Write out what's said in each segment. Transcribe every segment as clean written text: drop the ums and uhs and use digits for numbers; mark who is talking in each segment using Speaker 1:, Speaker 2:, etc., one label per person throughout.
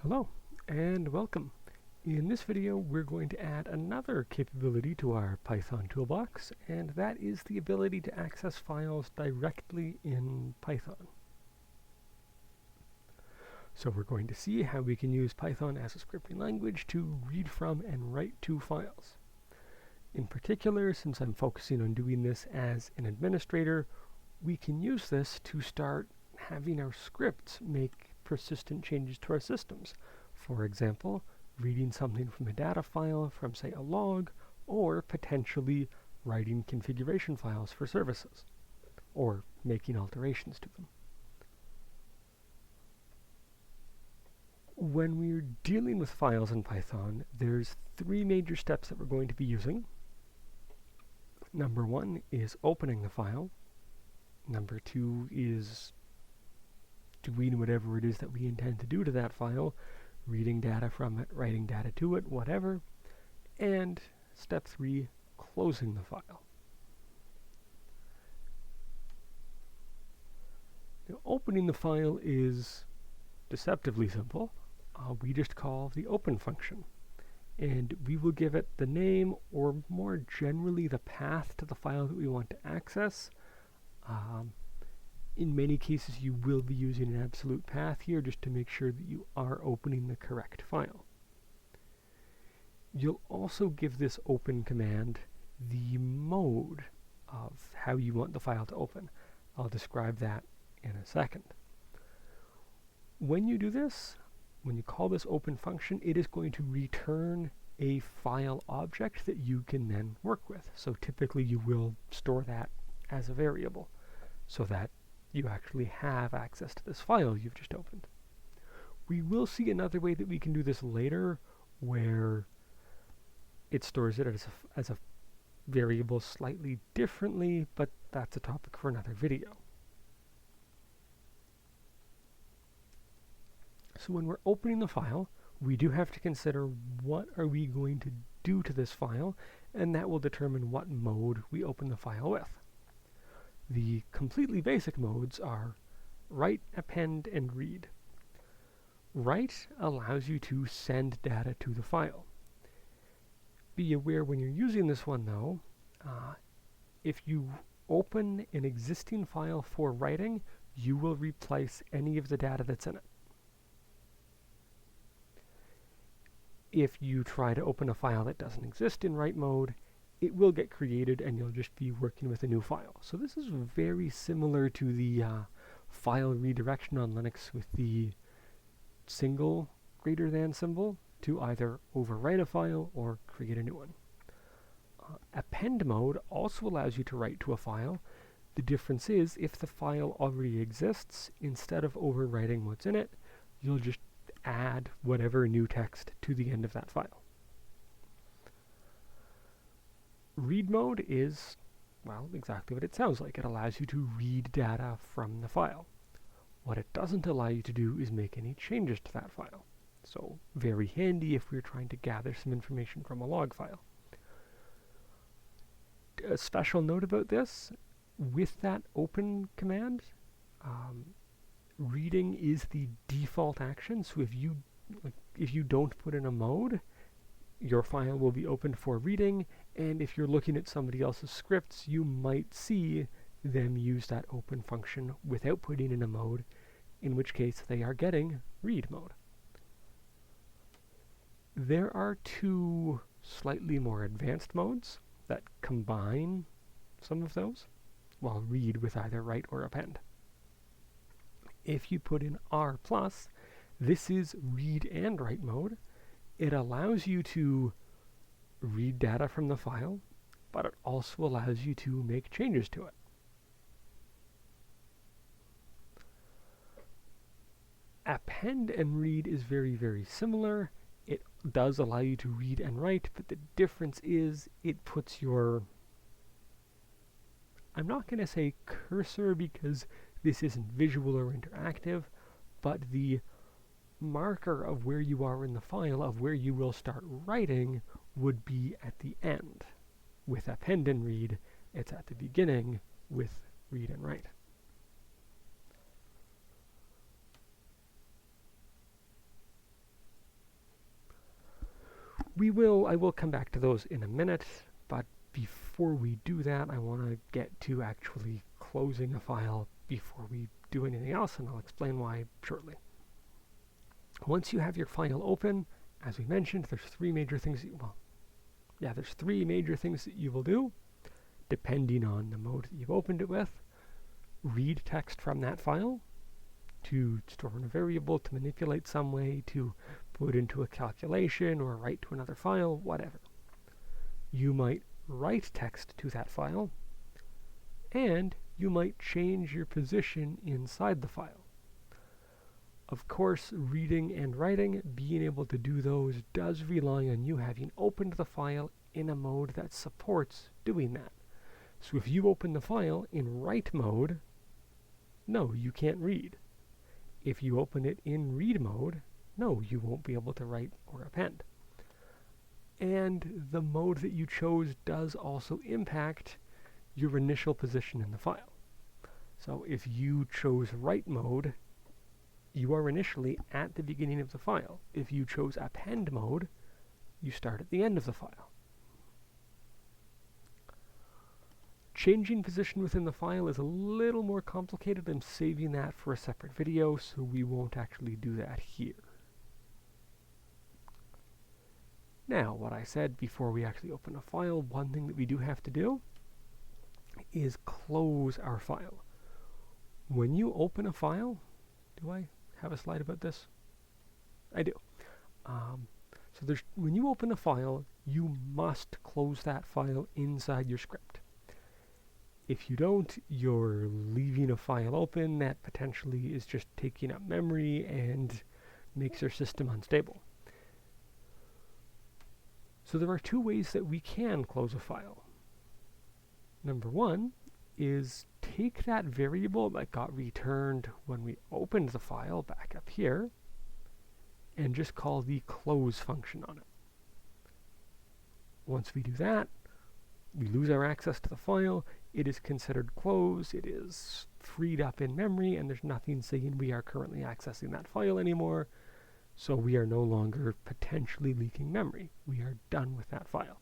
Speaker 1: Hello and welcome. In this video we're going to add another capability to our Python toolbox, and that is the ability to access files directly in Python. So we're going to see how we can use Python as a scripting language to read from and write to files. In particular, since I'm focusing on doing this as an administrator, we can use this to start having our scripts make persistent changes to our systems. For example, reading something from a data file from, say, a log, or potentially writing configuration files for services, or making alterations to them. When we're dealing with files in Python, there's three major steps that we're going to be using. Number one is opening the file. Number two is doing whatever it is that we intend to do to that file, reading data from it, writing data to it, whatever. And step three, closing the file. Now, opening the file is deceptively simple. We just call the open function, and we will give it the name, or more generally the path to the file that we want to access. In many cases you will be using an absolute path here just to make sure that you are opening the correct file. You'll also give this open command the mode of how you want the file to open. I'll describe that in a second. When you do this, when you call this open function, it is going to return a file object that you can then work with. So typically you will store that as a variable so that you actually have access to this file you've just opened. We will see another way that we can do this later, where it stores it as a variable slightly differently, but that's a topic for another video. So when we're opening the file, we do have to consider what are we going to do to this file, and that will determine what mode we open the file with. The completely basic modes are write, append, and read. Write allows you to send data to the file. Be aware when you're using this one, though, if you open an existing file for writing, you will replace any of the data that's in it. If you try to open a file that doesn't exist in write mode, it will get created and you'll just be working with a new file. So this is very similar to the file redirection on Linux with the single greater than symbol to either overwrite a file or create a new one. Append mode also allows you to write to a file. The difference is, if the file already exists, instead of overwriting what's in it, you'll just add whatever new text to the end of that file. Read mode is, well, exactly what it sounds like. It allows you to read data from the file. What it doesn't allow you to do is make any changes to that file. So, very handy if we're trying to gather some information from a log file. A special note about this, with that open command, reading is the default action. So if you don't put in a mode, your file will be opened for reading, and if you're looking at somebody else's scripts, you might see them use that open function without putting in a mode, in which case they are getting read mode. There are two slightly more advanced modes that combine some of those, while read with either write or append. If you put in R+, this is read and write mode. It allows you to read data from the file, but it also allows you to make changes to it. Append and read is very, very similar. It does allow you to read and write, but the difference is it puts your, I'm not going to say cursor because this isn't visual or interactive, but the marker of where you are in the file, of where you will start writing, would be at the end. With append and read, it's at the beginning with read and write. I will come back to those in a minute, but before we do that, I want to get to actually closing a file before we do anything else, and I'll explain why shortly. Once you have your file open, as we mentioned, there's three major things that you will do, depending on the mode that you've opened it with. Read text from that file to store in a variable, to manipulate some way, to put into a calculation or write to another file, whatever. You might write text to that file, and you might change your position inside the file. Of course, reading and writing, being able to do those does rely on you having opened the file in a mode that supports doing that. So if you open the file in write mode, no, you can't read. If you open it in read mode, no, you won't be able to write or append. And the mode that you chose does also impact your initial position in the file. So if you chose write mode, you are initially at the beginning of the file. If you chose append mode, you start at the end of the file. Changing position within the file is a little more complicated. I'm saving that for a separate video, so we won't actually do that here. Now, what I said before we actually open a file, one thing that we do have to do is close our file. When you open a file, do I have a slide about this? I do. When you open a file, you must close that file inside your script. If you don't, you're leaving a file open that potentially is just taking up memory and makes your system unstable. So there are two ways that we can close a file. Number one is take that variable that got returned when we opened the file back up here and just call the close function on it. Once we do that, we lose our access to the file. It is considered closed, it is freed up in memory, and there's nothing saying we are currently accessing that file anymore, so we are no longer potentially leaking memory. We are done with that file.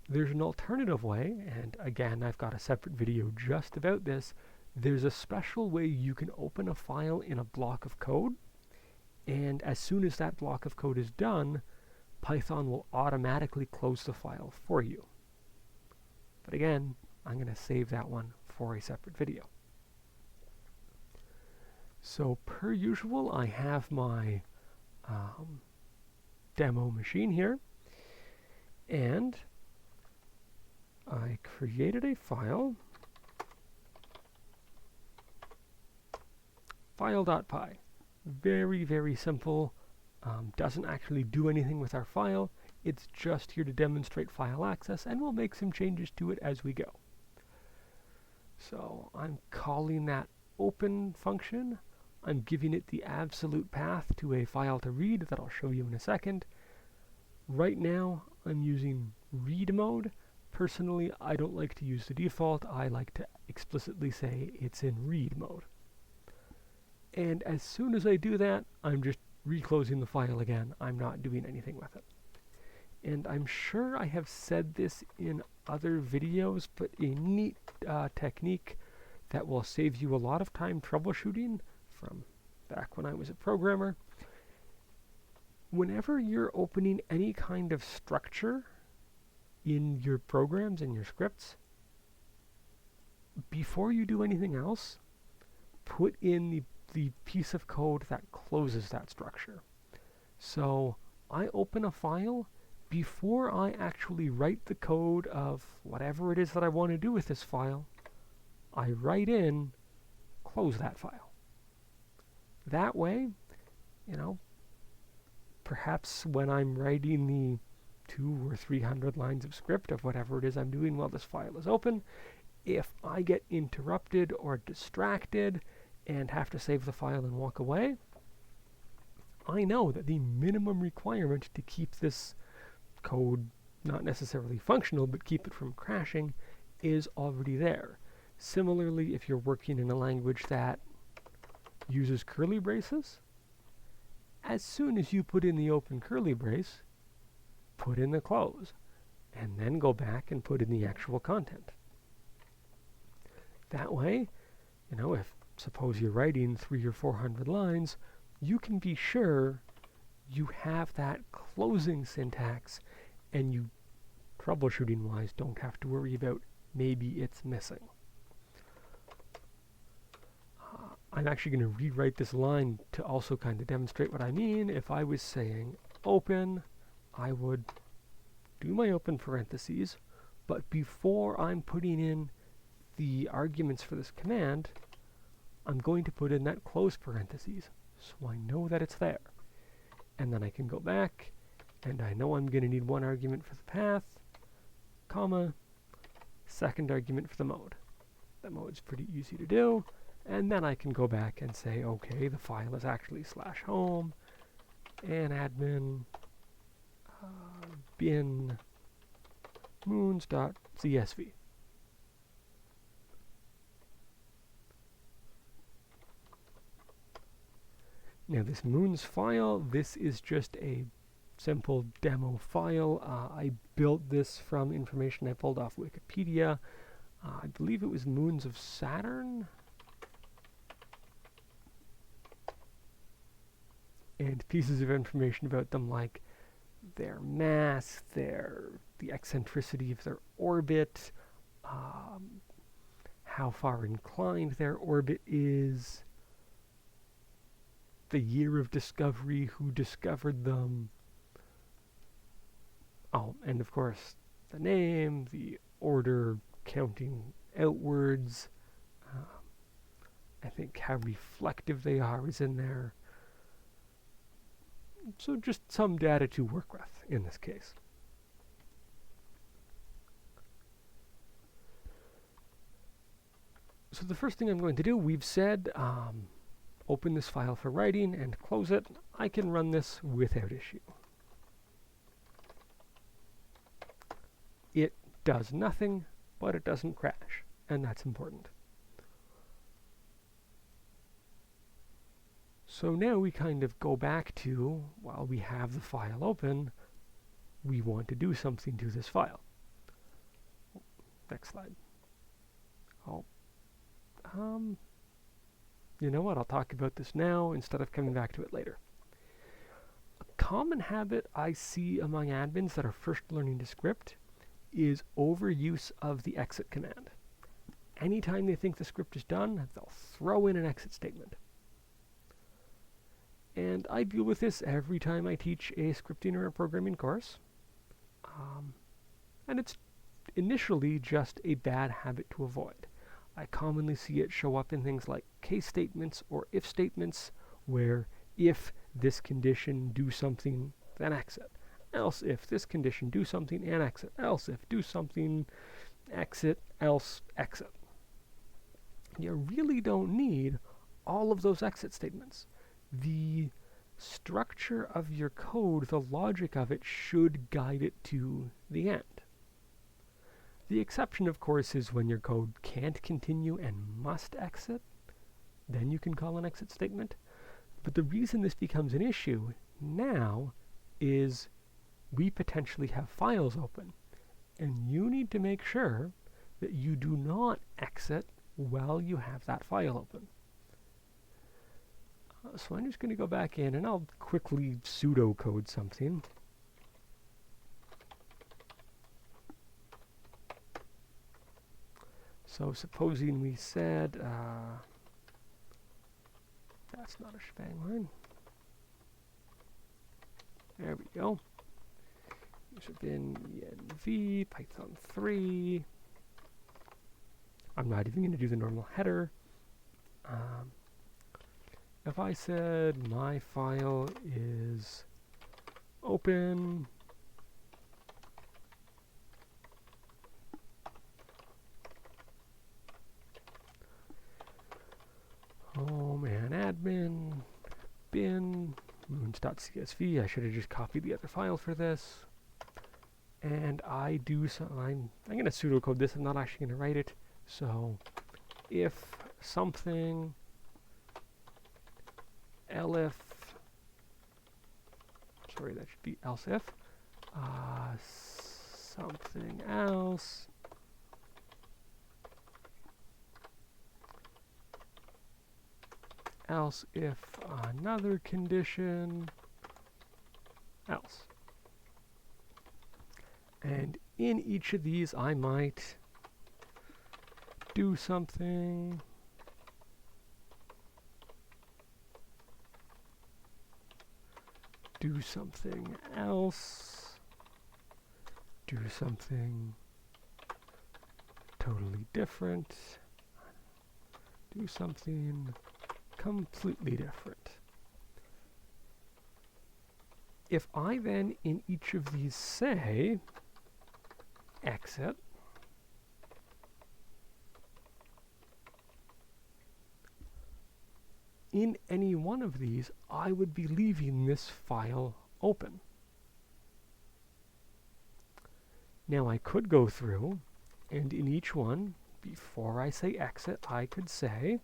Speaker 1: There's an alternative way, and again, I've got a separate video just about this. There's a special way you can open a file in a block of code, and as soon as that block of code is done, Python will automatically close the file for you. But again, I'm going to save that one for a separate video. So per usual, I have my demo machine here, and I created a file, file.py. Very, very simple. Doesn't actually do anything with our file. It's just here to demonstrate file access, and we'll make some changes to it as we go. So I'm calling that open function. I'm giving it the absolute path to a file to read that I'll show you in a second. Right now, I'm using read mode. Personally, I don't like to use the default. I like to explicitly say it's in read mode. And as soon as I do that, I'm just reclosing the file again. I'm not doing anything with it. And I'm sure I have said this in other videos, but a neat technique that will save you a lot of time troubleshooting from back when I was a programmer. Whenever you're opening any kind of structure in your programs and your scripts, before you do anything else, put in the piece of code that closes that structure. So I open a file. Before I actually write the code of whatever it is that I want to do with this file, I write in, close that file. That way, perhaps when I'm writing the 200 or 300 lines of script of whatever it is I'm doing while this file is open, if I get interrupted or distracted and have to save the file and walk away, I know that the minimum requirement to keep this code not necessarily functional, but keep it from crashing, is already there. Similarly, if you're working in a language that uses curly braces, as soon as you put in the open curly brace, put in the close, and then go back and put in the actual content. That way, if suppose you're writing 300 or 400 lines, you can be sure you have that closing syntax, and you, troubleshooting-wise, don't have to worry about maybe it's missing. I'm actually going to rewrite this line to also kind of demonstrate what I mean. If I was saying open, I would do my open parentheses, but before I'm putting in the arguments for this command, I'm going to put in that close parentheses, so I know that it's there. And then I can go back, and I know I'm going to need one argument for the path, comma, second argument for the mode. That mode's pretty easy to do. And then I can go back and say, okay, the file is actually /home and admin bin moons.csv. Now this moons file, this is just a simple demo file. I built this from information I pulled off Wikipedia. I believe it was moons of Saturn. And pieces of information about them, like their mass, the eccentricity of their orbit, how far inclined their orbit is, the year of discovery, who discovered them. Oh, and of course, the name, the order counting outwards. I think how reflective they are is in there. So just some data to work with in this case. So the first thing I'm going to do, we've said open this file for writing and close it. I can run this without issue. It does nothing, but it doesn't crash, and that's important. So now we kind of go back to, while we have the file open, we want to do something to this file. Next slide. You know what, I'll talk about this now instead of coming back to it later. A common habit I see among admins that are first learning to script is overuse of the exit command. Anytime they think the script is done, they'll throw in an exit statement. And I deal with this every time I teach a scripting or a programming course. And it's initially just a bad habit to avoid. I commonly see it show up in things like case statements or if statements, where if this condition do something, then exit. Else if this condition do something and exit. Else if do something, exit, else exit. You really don't need all of those exit statements. The structure of your code, the logic of it, should guide it to the end. The exception, of course, is when your code can't continue and must exit. Then you can call an exit statement. But the reason this becomes an issue now is we potentially have files open, and you need to make sure that you do not exit while you have that file open. So I'm just going to go back in and I'll quickly pseudocode something. So supposing we said, that's not a shebang line. There we go. User bin env python 3. I'm not even going to do the normal header. If I said my file is open, home and admin, bin, moons.csv, I should have just copied the other file for this. And I do so, I'm going to pseudocode this, I'm not actually going to write it. So if something elif, sorry, that should be else if, something else if another condition else. And in each of these I might do something else, do something totally different, do something completely different. If I then in each of these say exit, in any one of these, I would be leaving this file open. Now I could go through, and in each one, before I say exit, I could say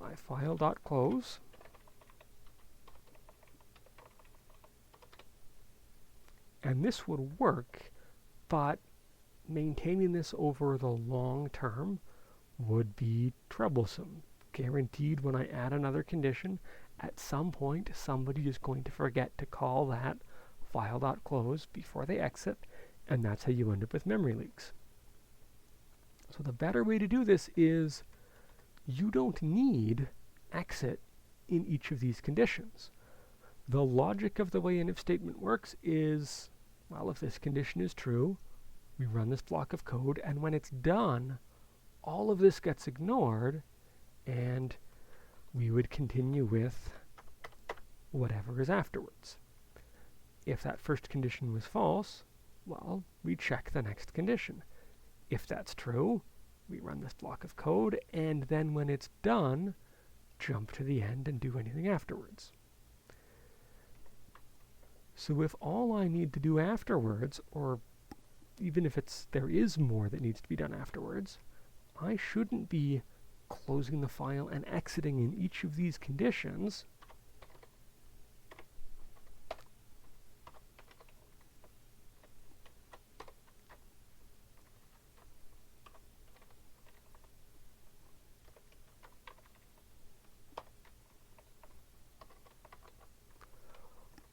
Speaker 1: my file.close, and this would work, but maintaining this over the long term would be troublesome. Guaranteed when I add another condition, at some point somebody is going to forget to call that file.close before they exit, and that's how you end up with memory leaks. So the better way to do this is you don't need exit in each of these conditions. The logic of the way an if statement works is, well, if this condition is true, we run this block of code, and when it's done, all of this gets ignored, and we would continue with whatever is afterwards. If that first condition was false, well, we check the next condition. If that's true, we run this block of code, and then when it's done, jump to the end and do anything afterwards. So if all I need to do afterwards, or even if there is more that needs to be done afterwards, I shouldn't be closing the file and exiting in each of these conditions.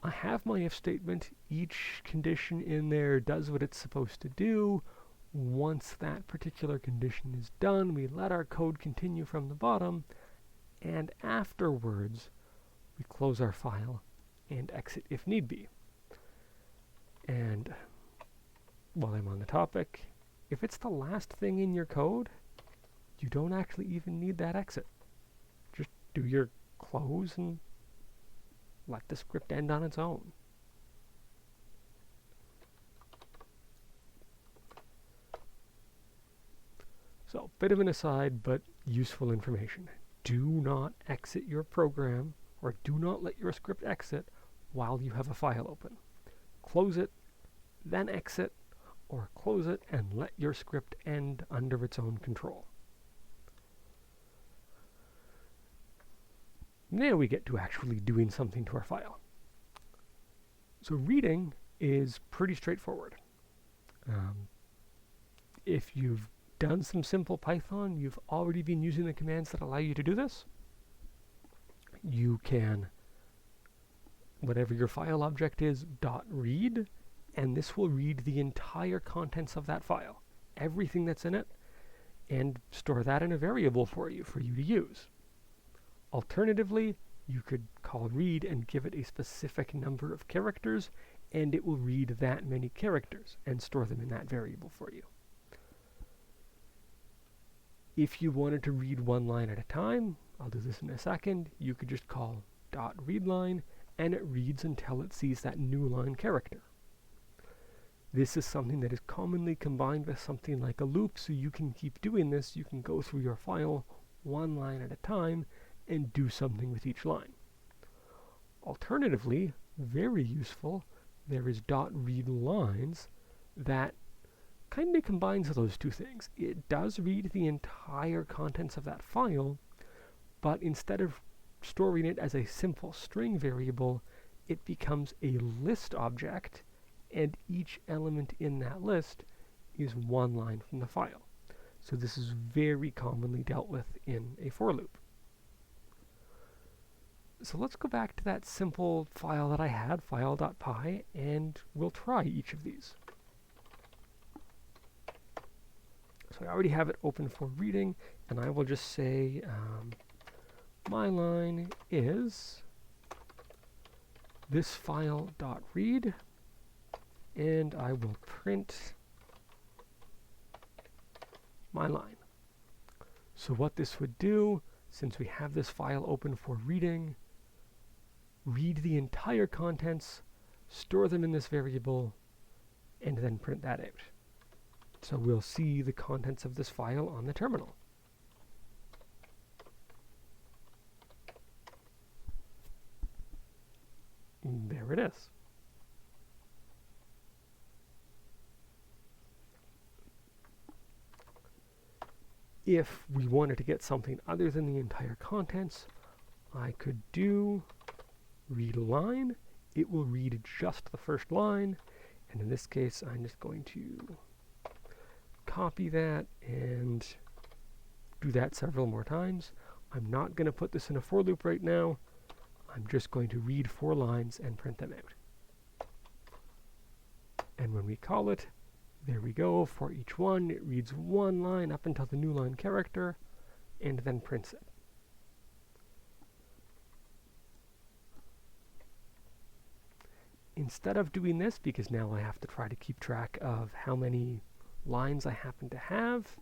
Speaker 1: I have my if statement. Each condition in there does what it's supposed to do. Once that particular condition is done, we let our code continue from the bottom, and afterwards we close our file and exit if need be. And while I'm on the topic, if it's the last thing in your code, you don't actually even need that exit. Just do your close and let the script end on its own. So, bit of an aside, but useful information. Do not exit your program, or do not let your script exit while you have a file open. Close it, then exit, or close it and let your script end under its own control. Now we get to actually doing something to our file. So reading is pretty straightforward. If you've done some simple Python, you've already been using the commands that allow you to do this. You can, whatever your file object is, .read, and this will read the entire contents of that file, everything that's in it, and store that in a variable for you to use. Alternatively, you could call read and give it a specific number of characters, and it will read that many characters and store them in that variable for you. If you wanted to read one line at a time, I'll do this in a second, you could just call .readLine, and it reads until it sees that new line character. This is something that is commonly combined with something like a loop, so you can keep doing this. You can go through your file one line at a time and do something with each line. Alternatively, very useful, there is .readLines that kind of combines those two things. It does read the entire contents of that file, but instead of storing it as a simple string variable, it becomes a list object, and each element in that list is one line from the file. So this is very commonly dealt with in a for loop. So let's go back to that simple file that I had, file.py, and we'll try each of these. So I already have it open for reading, and I will just say my line is this file.read, and I will print my line. So what this would do, since we have this file open for reading, read the entire contents, store them in this variable, and then print that out. So we'll see the contents of this file on the terminal. And there it is. If we wanted to get something other than the entire contents, I could do read line. It will read just the first line, and in this case I'm just going to copy that and do that several more times. I'm not going to put this in a for loop right now. I'm just going to read 4 lines and print them out. And when we call it, there we go. For each one, it reads 1 line up until the new line character, and then prints it. Instead of doing this, because now I have to try to keep track of how many lines I happen to have,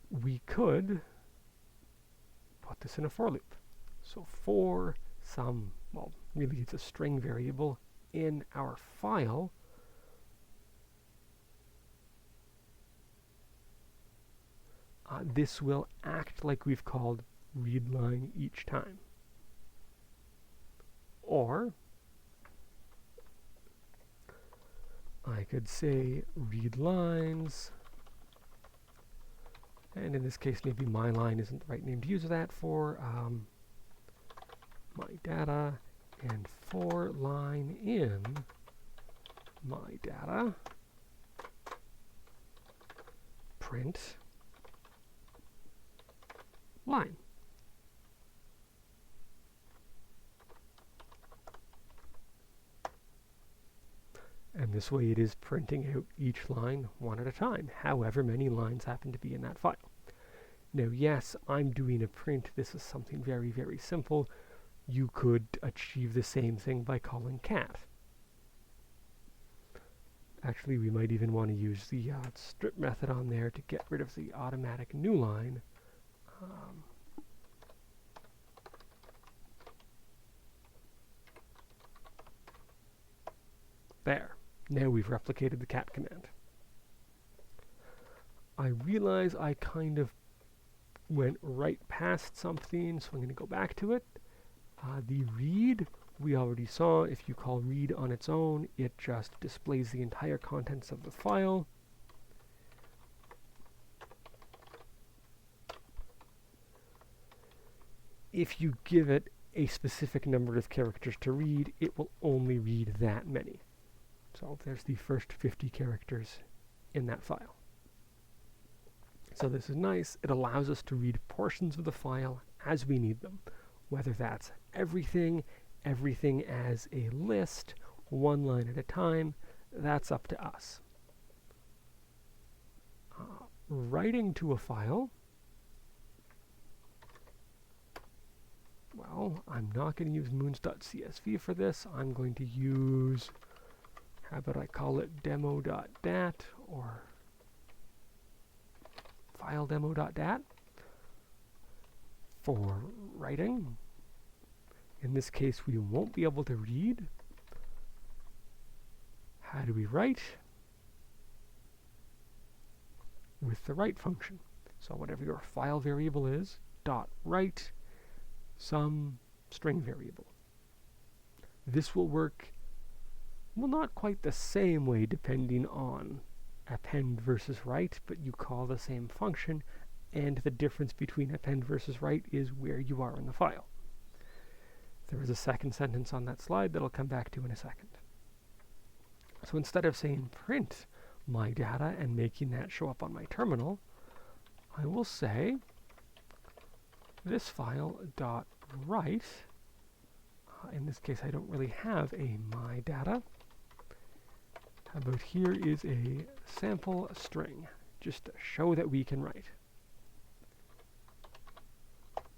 Speaker 1: we could put this in a for loop. So for some, well, really it's a string variable in our file, this will act like we've called read line each time. Or I could say read lines, and in this case maybe my line isn't the right name to use that for, my data, and for line in my data, print line. And this way it is printing out each line one at a time, however many lines happen to be in that file. Now, yes, I'm doing a print. This is something very, very simple. You could achieve the same thing by calling cat. Actually, we might even want to use the strip method on there to get rid of the automatic new line. There. Now we've replicated the cat command. I realize I kind of went right past something, so I'm going to go back to it. The read, we already saw. If you call read on its own, it just displays the entire contents of the file. If you give it a specific number of characters to read, it will only read that many. So there's the first 50 characters in that file. So this is nice. It allows us to read portions of the file as we need them, whether that's everything as a list, 1 line at a time, that's up to us. Writing to a file, well, I'm not going to use moons.csv for this. I'm going to use, how about I call it demo.dat or file demo.dat for writing. In this case, we won't be able to read. How do we write? With the write function. So whatever your file variable is, dot write some string variable. This will work, well, not quite the same way depending on append versus write, but you call the same function and the difference between append versus write is where you are in the file. There is a second sentence on that slide that I'll come back to in a second. So instead of saying print my data and making that show up on my terminal, I will say this file dot write. In this case, I don't really have a my data. How about here is a sample string, just to show that we can write.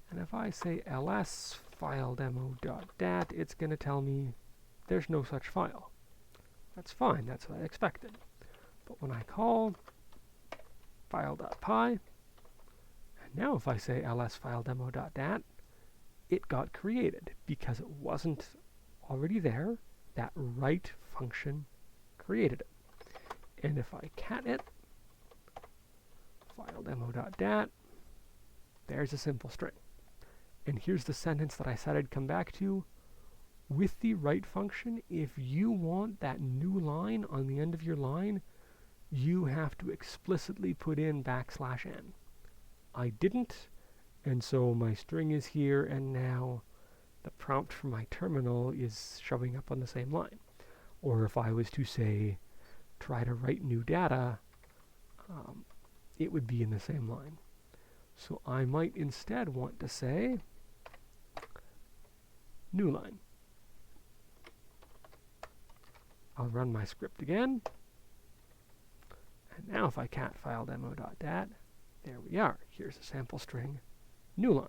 Speaker 1: And if I say ls file demo.dat, it's going to tell me there's no such file. That's fine, that's what I expected. But when I call file.py, and now if I say ls file demo.dat, it got created because it wasn't already there. That write function created it. And if I cat it, file demo.dat, there's a simple string. And here's the sentence that I said I'd come back to. With the write function, if you want that new line on the end of your line, you have to explicitly put in \n. I didn't, and so my string is here, and now the prompt for my terminal is showing up on the same line. Or if I was to say, try to write new data, it would be in the same line. So I might instead want to say, new line. I'll run my script again. And now if I cat file demo.dat, there we are. Here's a sample string, new line.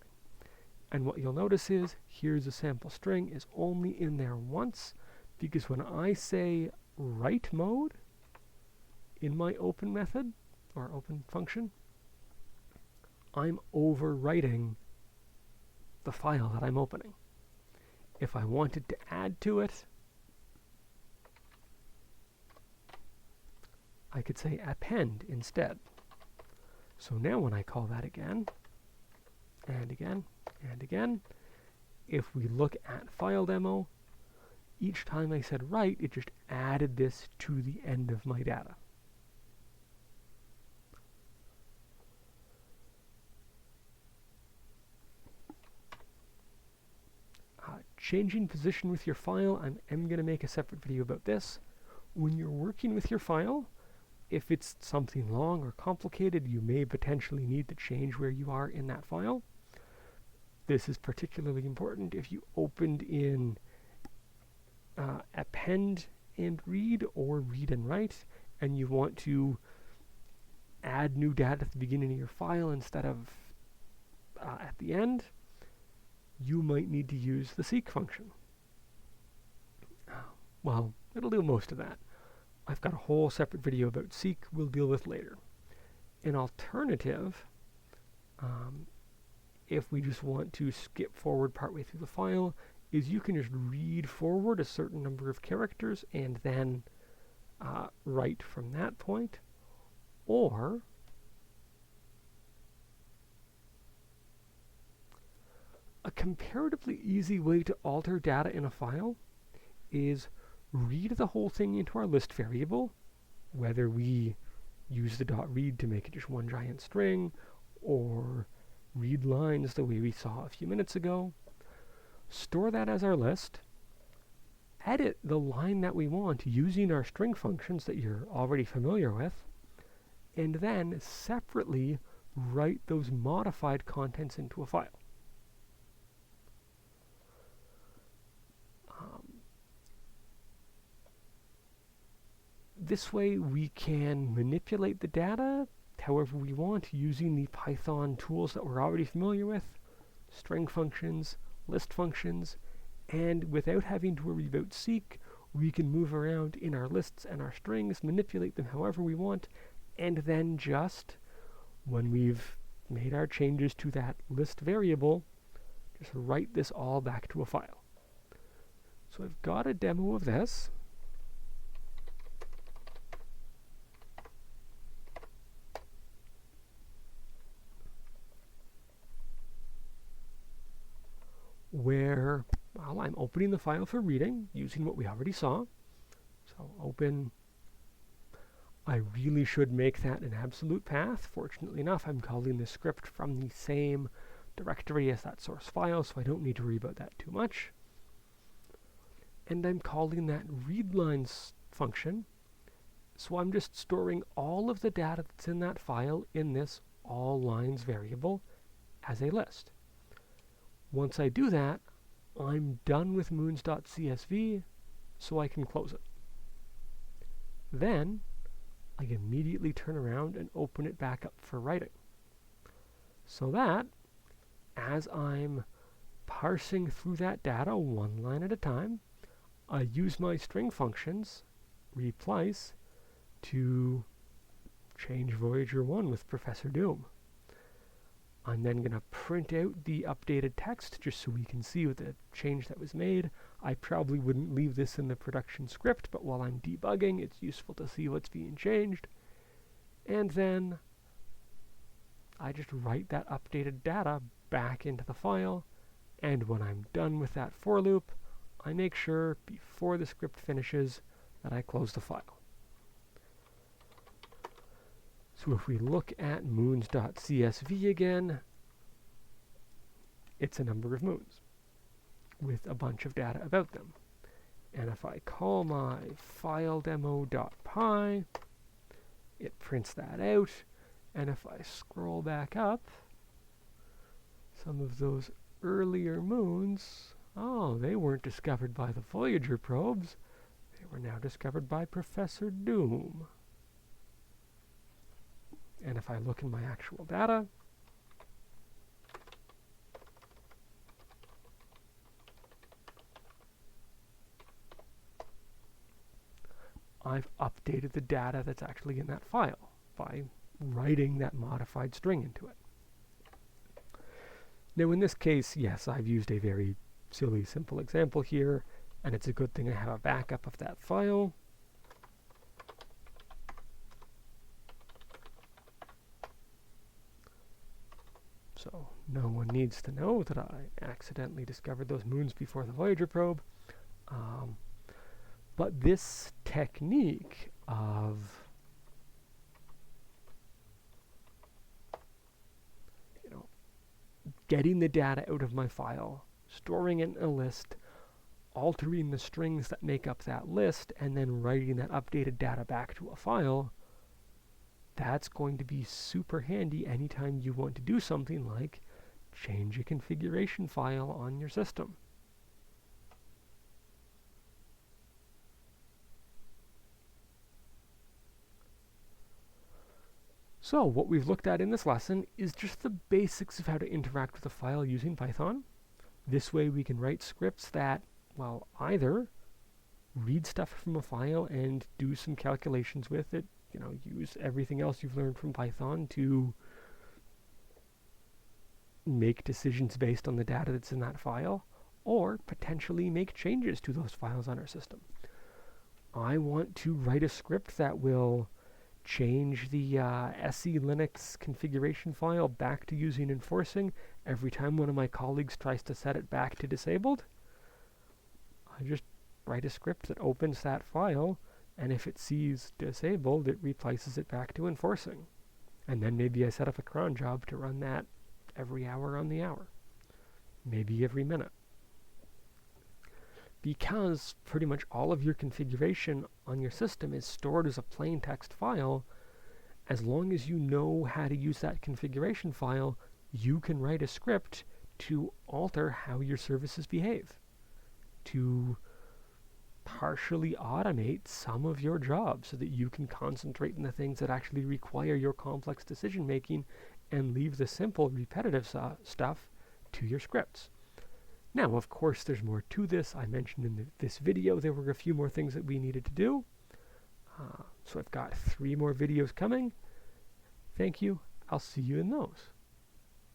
Speaker 1: And what you'll notice is, here's a sample string is only in there once, because when I say write mode in my open method, or open function, I'm overwriting the file that I'm opening. If I wanted to add to it, I could say append instead. So now when I call that again, and again, and again, if we look at file demo, each time I said write, it just added this to the end of my data. Changing position with your file, I'm going to make a separate video about this. When you're working with your file, if it's something long or complicated, you may potentially need to change where you are in that file. This is particularly important if you opened in append and read or read and write, and you want to add new data at the beginning of your file instead of at the end. You might need to use the seek function. Well, it'll do most of that. I've got a whole separate video about seek we'll deal with later. An alternative, if we just want to skip forward partway through the file, is you can just read forward a certain number of characters and then write from that point. Or a comparatively easy way to alter data in a file is read the whole thing into our list variable, whether we use the .read to make it just one giant string, or read lines the way we saw a few minutes ago, store that as our list, edit the line that we want using our string functions that you're already familiar with, and then separately write those modified contents into a file. This way we can manipulate the data however we want using the Python tools that we're already familiar with, string functions, list functions, and without having to worry about seek, we can move around in our lists and our strings, manipulate them however we want, and then just, when we've made our changes to that list variable, just write this all back to a file. So I've got a demo of this. Where, well, I'm opening the file for reading using what we already saw. So open, I really should make that an absolute path. Fortunately enough, I'm calling this script from the same directory as that source file, so I don't need to worry about that too much. And I'm calling that readlines function, so I'm just storing all of the data that's in that file in this all-lines variable as a list. Once I do that, I'm done with moons.csv, so I can close it. Then, I immediately turn around and open it back up for writing. So that, as I'm parsing through that data one line at a time, I use my string functions, replace, to change Voyager 1 with Professor Doom. I'm then going to print out the updated text just so we can see what the change that was made. I probably wouldn't leave this in the production script, but while I'm debugging, it's useful to see what's being changed. And then I just write that updated data back into the file, and when I'm done with that for loop, I make sure before the script finishes that I close the file. So if we look at moons.csv again, it's a number of moons with a bunch of data about them. And if I call my file demo.py, it prints that out. And if I scroll back up, some of those earlier moons, oh, they weren't discovered by the Voyager probes. They were now discovered by Professor Doom. And if I look in my actual data, I've updated the data that's actually in that file by writing that modified string into it. Now in this case, yes, I've used a very silly, simple example here, and it's a good thing I have a backup of that file. So no one needs to know that I accidentally discovered those moons before the Voyager probe. But this technique of getting the data out of my file, storing it in a list, altering the strings that make up that list, and then writing that updated data back to a file, that's going to be super handy anytime you want to do something like change a configuration file on your system. So what we've looked at in this lesson is just the basics of how to interact with a file using Python. This way we can write scripts that, well, either read stuff from a file and do some calculations with it, use everything else you've learned from Python to make decisions based on the data that's in that file, or potentially make changes to those files on our system. I want to write a script that will change the SE Linux configuration file back to using enforcing every time one of my colleagues tries to set it back to disabled. I just write a script that opens that file, and if it sees disabled, it replaces it back to enforcing. And then maybe I set up a cron job to run that every hour on the hour, maybe every minute. Because pretty much all of your configuration on your system is stored as a plain text file, as long as you know how to use that configuration file, you can write a script to alter how your services behave, to partially automate some of your jobs so that you can concentrate on the things that actually require your complex decision making and leave the simple repetitive stuff to your scripts. Now, of course, there's more to this. I mentioned in this video there were a few more things that we needed to do. So I've got 3 more videos coming. Thank you. I'll see you in those.